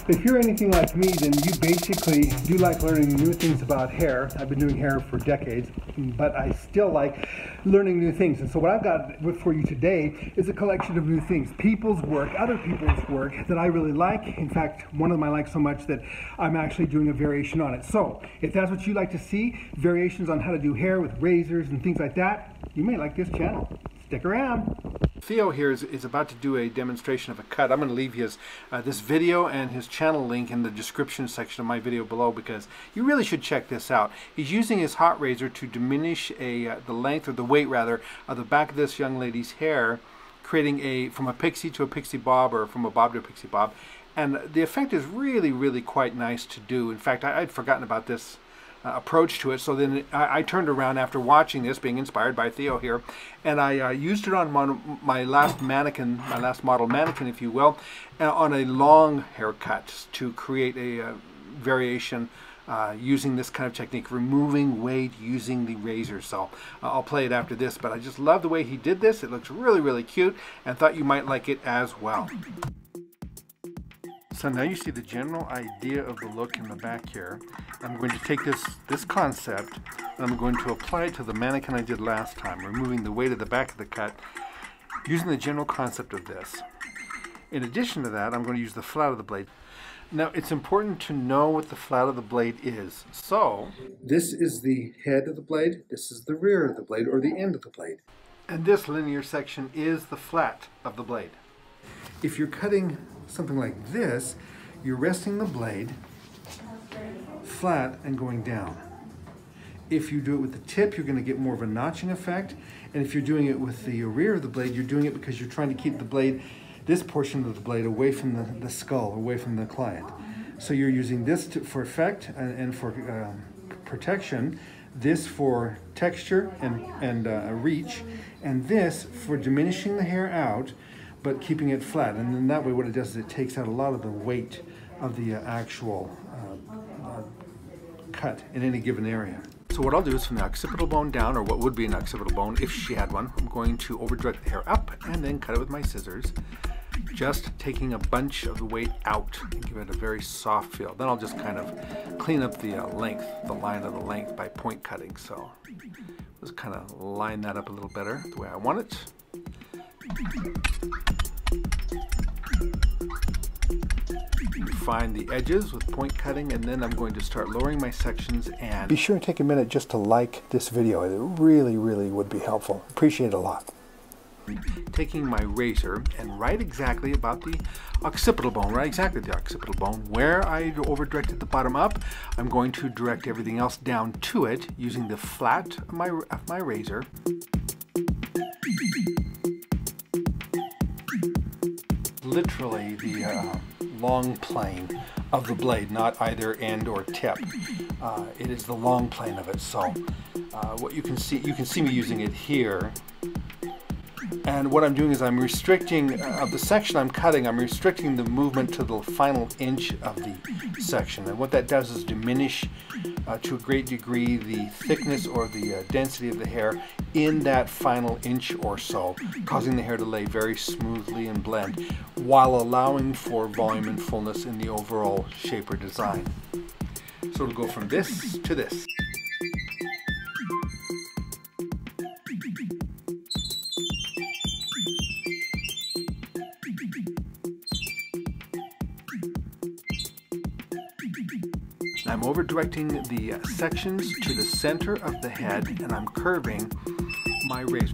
If you're anything like me, then you basically do like learning new things about hair. I've been doing hair for decades, but I still like learning new things. And so what I've got for you today is a collection of new things. People's work, other people's work that I really like. In fact, one of them I like so much that I'm actually doing a variation on it. So if that's what you like to see, variations on how to do hair with razors and things like that, you may like this channel. Stick around. Theo here is about to do a demonstration of a cut. I'm going to leave his this video and his channel link in the description section of my video below, because you really should check this out. He's using his hot razor to diminish the length, or the weight rather, of the back of this young lady's hair, creating from a pixie to a pixie bob, or from a bob to a pixie bob. And the effect is really quite nice to do. In fact, I'd forgotten about this approach to it, so then I turned around after watching this, being inspired by Theo here, and I used it on my last mannequin, my last model mannequin, if you will, on a long haircut to create a variation using this kind of technique, removing weight using the razor. So I'll play it after this, but I just love the way he did this. It looks really cute, and thought you might like it as well. So now you see the general idea of the look in the back here. I'm going to take this concept and I'm going to apply it to the mannequin I did last time, removing the weight of the back of the cut, using the general concept of this. In addition to that, I'm going to use the flat of the blade. Now it's important to know what the flat of the blade is. So this is the head of the blade, this is the rear of the blade, or the end of the blade. And this linear section is the flat of the blade. If you're cutting something like this, you're resting the blade flat and going down. If you do it with the tip, you're going to get more of a notching effect. And if you're doing it with the rear of the blade, you're doing it because you're trying to keep the blade, this portion of the blade, away from the skull, away from the client. So you're using this for effect and for protection, this for texture and reach, and this for diminishing the hair out, but keeping it flat. And then that way what it does is it takes out a lot of the weight of the actual cut in any given area. So what I'll do is, from the occipital bone down, or what would be an occipital bone if she had one, I'm going to overdirect the hair up and then cut it with my scissors, just taking a bunch of the weight out and give it a very soft feel. Then I'll just kind of clean up the length, the line of the length, by point cutting. So just kind of line that up a little better the way I want it. Find the edges with point cutting, and then I'm going to start lowering my sections. And be sure to take a minute just to like this video. It really would be helpful. Appreciate it a lot. Taking my razor and right exactly about the occipital bone, where I over directed the bottom up, I'm going to direct everything else down to it using the flat of my razor. Literally the long plane of the blade, not either end or tip. It is the long plane of it. So what you can see me using it here. And what I'm doing is I'm restricting, of the section I'm cutting, I'm restricting the movement to the final inch of the section. And what that does is diminish to a great degree the thickness or the density of the hair in that final inch or so, causing the hair to lay very smoothly and blend, while allowing for volume and fullness in the overall shape or design. So it'll go from this to this. I'm over directing the sections to the center of the head, and I'm curving my razor.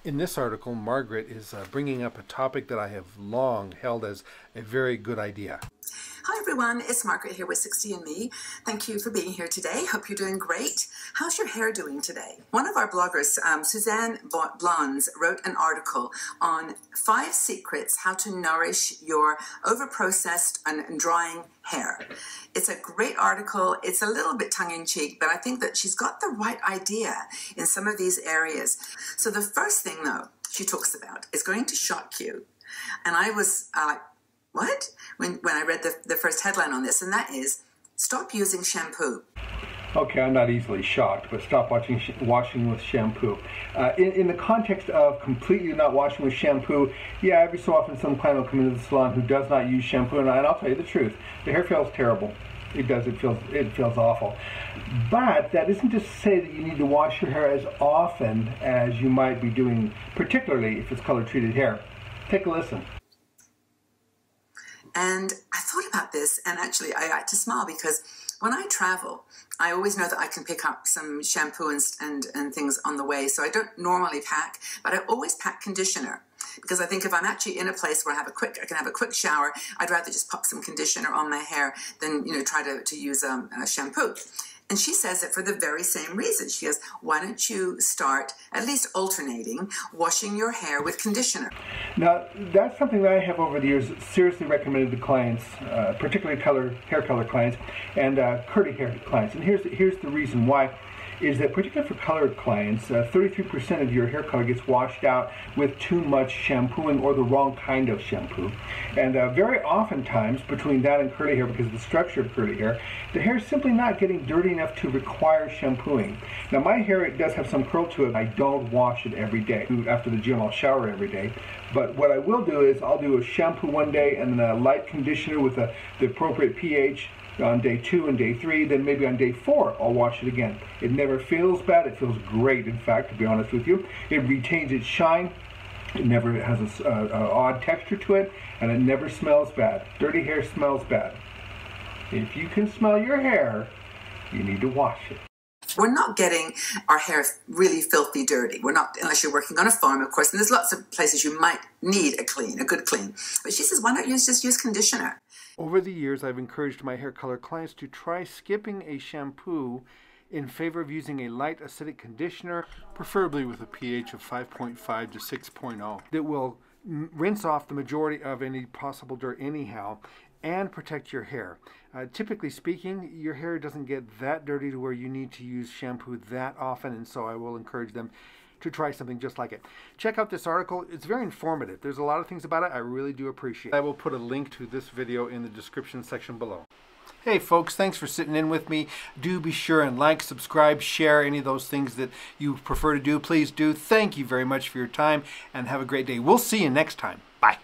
In this article, Margaret is bringing up a topic that I have long held as a very good idea. Hi everyone, it's Margaret here with 60andMe. Thank you for being here today. Hope you're doing great. How's your hair doing today? One of our bloggers, Suzanne Blondes, wrote an article on 5 secrets how to nourish your overprocessed and drying hair. It's a great article. It's a little bit tongue-in-cheek, but I think that she's got the right idea in some of these areas. So the first thing, though, she talks about is going to shock you. And I was like, what? When I read the first headline on this, and that is, stop using shampoo. Okay, I'm not easily shocked, but stop washing with shampoo. In the context of completely not washing with shampoo, yeah, every so often some client will come into the salon who does not use shampoo, and I'll tell you the truth, the hair feels terrible. It does, it feels awful. But that isn't to say that you need to wash your hair as often as you might be doing, particularly if it's color-treated hair. Take a listen. And I thought about this, and actually I had to smile because when I travel, I always know that I can pick up some shampoo and things on the way. So I don't normally pack, but I always pack conditioner. Because I think if I'm actually in a place where I can have a quick shower, I'd rather just pop some conditioner on my hair than try to use a shampoo. And she says it for the very same reason. She goes, why don't you start at least alternating washing your hair with conditioner? Now, that's something that I have over the years seriously recommended to clients, particularly hair color clients and curly hair clients. And here's the reason why. Is that particularly for colored clients, 33% of your hair color gets washed out with too much shampooing or the wrong kind of shampoo. And very oftentimes between that and curly hair, because of the structure of curly hair, the hair is simply not getting dirty enough to require shampooing. Now my hair, it does have some curl to it. I don't wash it every day. After the gym, I'll shower every day. But what I will do is I'll do a shampoo one day and then a light conditioner with the appropriate pH on day 2 and day 3, then maybe on day 4 I'll wash it again. It never feels bad. It feels great, in fact, to be honest with you. It retains its shine. It never has an odd texture to it, and it never smells bad. Dirty hair smells bad. If you can smell your hair, you need to wash it. We're not getting our hair really filthy dirty. We're not, unless you're working on a farm, of course, and there's lots of places you might need a good clean. But she says, why not just use conditioner? Over the years, I've encouraged my hair color clients to try skipping a shampoo in favor of using a light acidic conditioner, preferably with a pH of 5.5 to 6.0, that will rinse off the majority of any possible dirt anyhow and protect your hair. Typically speaking, your hair doesn't get that dirty to where you need to use shampoo that often, and so I will encourage them to try something just like it. Check out this article. It's very informative. There's a lot of things about it I really do appreciate. I will put a link to this video in the description section below. Hey folks, thanks for sitting in with me. Do be sure and like, subscribe, share any of those things that you prefer to do. Please do. Thank you very much for your time and have a great day. We'll see you next time. Bye.